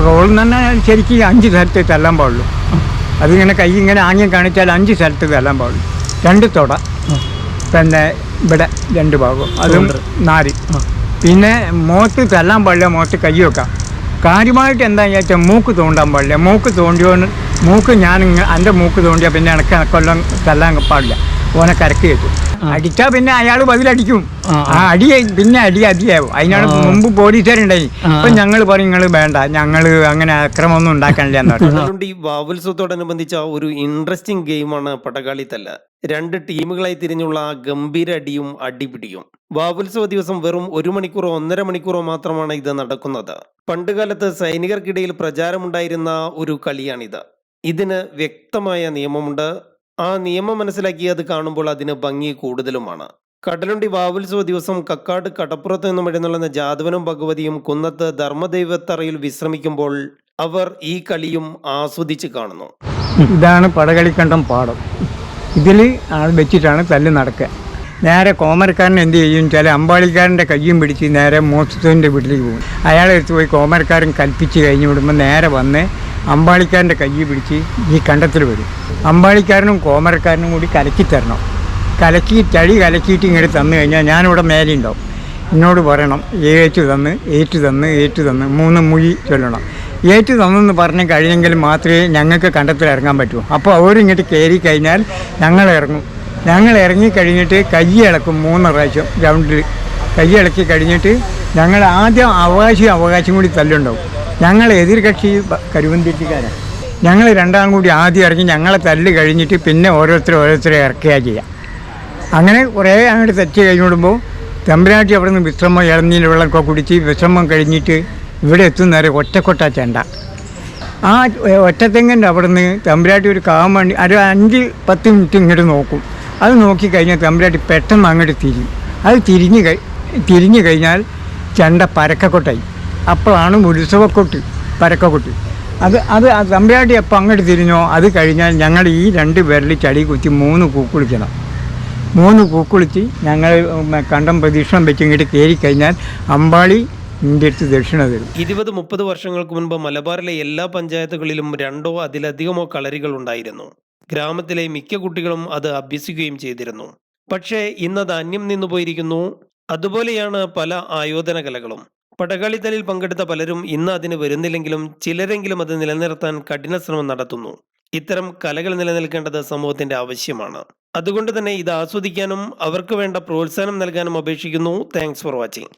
Role എന്ന് പറഞ്ഞാൽ ശരിക്കും 5 സ്ഥലത്ത് തല്ലാൻ പാടുള്ളൂ. അതിങ്ങനെ കൈ ഇങ്ങനെ ആംഗ്യം കാണിച്ചാൽ 5 സ്ഥലത്ത് തല്ലാൻ പാടുള്ളൂ. 2 തുട, പിന്നെ ഇവിടെ 2 ഭാഗം, അതും 4. പിന്നെ മുഖത്ത് തല്ലാൻ പാടില്ല, മുഖത്ത് കൈ വെക്കാം. കാര്യമായിട്ട് എന്താണെന്ന് വെച്ചാൽ മൂക്ക് തോണ്ടാൻ പാടില്ല. മൂക്ക് തോണ്ടിയോന്ന് മൂക്ക് എൻ്റെ മൂക്ക് തോണ്ടിയാൽ പിന്നെ എനിക്ക് കൊല്ലം തല്ലാൻ പാടില്ല. ഓനെ കരക്ക് കയറ്റും. അടിച്ചാൽ പിന്നെ അയാൾ ബതിലടിക്കും. ആ അടി പിന്നെ അടിയാവും. അതിനാണ് മുമ്പ് പോലീസുകാരുണ്ടായി. ഇപ്പം ഞങ്ങൾ പറയും നിങ്ങൾ വേണ്ട, ഞങ്ങൾ അങ്ങനെ അക്രമമൊന്നും ഉണ്ടാക്കാനില്ല എന്ന് പറഞ്ഞു. ഈ വാവുത്സവത്തോടനുബന്ധിച്ച ഒരു ഇൻട്രസ്റ്റിംഗ് ഗെയിമാണ് പടകാളിത്തല്ല്. 2 ടീമുകളായി തിരിഞ്ഞുള്ള ഗംഭീര അടിയും അടിപിടിയും. വാവുത്സവ ദിവസം വെറും 1 മണിക്കൂറോ 1.5 മണിക്കൂറോ മാത്രമാണ് ഇത് നടക്കുന്നത്. പണ്ടുകാലത്ത് സൈനികർക്കിടയിൽ പ്രചാരമുണ്ടായിരുന്ന ഒരു കളിയാണിത്. ഇതിന് വ്യക്തമായ നിയമമുണ്ട്. ആ നിയമം മനസ്സിലാക്കി അത് കാണുമ്പോൾ അതിന് ഭംഗി കൂടുതലുമാണ്. കടലുണ്ടി വാവുത്സവ ദിവസം കക്കാട് കടപ്പുറത്ത് നിന്നും എഴുന്നള്ളുന്ന ജാതവനും ഭഗവതിയും കുന്നത്ത് ധർമ്മദൈവത്തറയിൽ വിശ്രമിക്കുമ്പോൾ അവർ ഈ കളിയും ആസ്വദിച്ച് കാണുന്നു. ഇതാണ് പടകളിക്കണ്ടം പാടം. ഇതിൽ ആൾ വെച്ചിട്ടാണ് തല്ല് നടക്കുക. നേരെ കോമരക്കാരൻ എന്ത് ചെയ്യും വെച്ചാൽ അമ്പാളിക്കാരൻ്റെ കയ്യും പിടിച്ച് നേരെ മോസ്തോൻ്റെ വീട്ടിലേക്ക് പോകും. അയാളെ എടുത്ത് പോയി കോമരക്കാരൻ കൽപ്പിച്ച് കഴിഞ്ഞ് വിടുമ്പോൾ നേരെ വന്ന് അമ്പാളിക്കാരൻ്റെ കൈ പിടിച്ച് ഈ കണ്ടത്തിൽ വരും. അമ്പാളിക്കാരനും കോമരക്കാരനും കൂടി കലക്കി തരണം. കലക്കിയിട്ട് ഇങ്ങോട്ട് തന്നു കഴിഞ്ഞാൽ ഞാനിവിടെ മേലെ ഉണ്ടാവും. എന്നോട് പറയണം ഏറ്റ് തന്ന് 3 മൊഴി ചൊല്ലണം. ഏറ്റ് തന്നെന്ന് പറഞ്ഞ് കഴിഞ്ഞെങ്കിൽ മാത്രമേ ഞങ്ങൾക്ക് കണ്ടത്തിൽ ഇറങ്ങാൻ പറ്റൂ. അപ്പോൾ അവരിങ്ങോട്ട് കയറി കഴിഞ്ഞാൽ ഞങ്ങൾ ഇറങ്ങിക്കഴിഞ്ഞിട്ട് കൈ ഇളക്കും 3 പ്രാവശ്യം ഗ്രൗണ്ടിൽ. കൈ ഇളക്കി കഴിഞ്ഞിട്ട് ഞങ്ങൾ ആദ്യം അവകാശം കൂടി തല്ലുണ്ടാവും. ഞങ്ങൾ എതിർകക്ഷി കരുവന്തിരിക്കാരാണ്. ഞങ്ങൾ രണ്ടാം കൂടി ആദ്യം ഇറങ്ങി ഞങ്ങളെ തല്ല് കഴിഞ്ഞിട്ട് പിന്നെ ഓരോരുത്തരെ ഇറക്കുകയാണ് ചെയ്യുക. അങ്ങനെ കുറേ അങ്ങോട്ട് തെറ്റ് കഴിഞ്ഞിടുമ്പോൾ തമ്പുരാട്ടി അവിടെ നിന്ന് വിശ്രമം ഇളനീര് വെള്ളമൊക്കെ കുടിച്ച് വിശ്രമം കഴിഞ്ഞിട്ട് ഇവിടെ എത്തുന്നവരെ ഒറ്റക്കൊട്ട ചെണ്ട. ആ ഒറ്റത്തെങ്ങിൻ്റെ അവിടെ നിന്ന് തമ്പുരാട്ടി ഒരു കാവാൻ വേണ്ടി ഒരു 5-10 മിനിറ്റ് ഇങ്ങോട്ട് നോക്കും. അത് നോക്കിക്കഴിഞ്ഞാൽ തമ്പുരാട്ടി പെട്ടെന്ന് അങ്ങോട്ട് തിരിയും. അത് തിരിഞ്ഞു കഴിഞ്ഞാൽ ചെണ്ട പരക്കക്കൊട്ടായി. അപ്പോഴാണ് ഉത്സവക്കൊട്ട് പരക്കക്കൊട്ട്. അത് തമ്പുരാട്ടി എപ്പോൾ അങ്ങോട്ട് തിരിഞ്ഞോ അത് കഴിഞ്ഞാൽ ഞങ്ങൾ ഈ 2 പേരിൽ ചളി കുത്തി 3 കൂക്കുളിക്കണം. 3 കൂക്കുളിച്ച് ഞങ്ങൾ കണ്ടം പ്രദക്ഷിണം വെച്ച് ഇങ്ങോട്ട് കയറി കഴിഞ്ഞാൽ അമ്പാളി ഇതിൻ്റെ അടുത്ത് ദക്ഷിണ തരും. 20-30 വർഷങ്ങൾക്ക് മുൻപ് മലബാറിലെ എല്ലാ പഞ്ചായത്തുകളിലും 2ഓ അതിലധികമോ കളരികൾ ഉണ്ടായിരുന്നു. ഗ്രാമത്തിലെ മിക്ക കുട്ടികളും അത് അഭ്യസിക്കുകയും ചെയ്തിരുന്നു. പക്ഷേ ഇന്നത് അന്യം നിന്നു പോയിരിക്കുന്നു. അതുപോലെയാണ് പല ആയോധന കലകളും. പടകാളിത്തലിൽ പങ്കെടുത്ത പലരും ഇന്ന് അതിന് വരുന്നില്ലെങ്കിലും ചിലരെങ്കിലും അത് നിലനിർത്താൻ കഠിന ശ്രമം നടത്തുന്നു. ഇത്തരം കലകൾ നിലനിൽക്കേണ്ടത് സമൂഹത്തിന്റെ ആവശ്യമാണ്. അതുകൊണ്ട് തന്നെ ഇത് ആസ്വദിക്കാനും അവർക്ക് വേണ്ട പ്രോത്സാഹനം നൽകാനും അപേക്ഷിക്കുന്നു. Thanks for watching.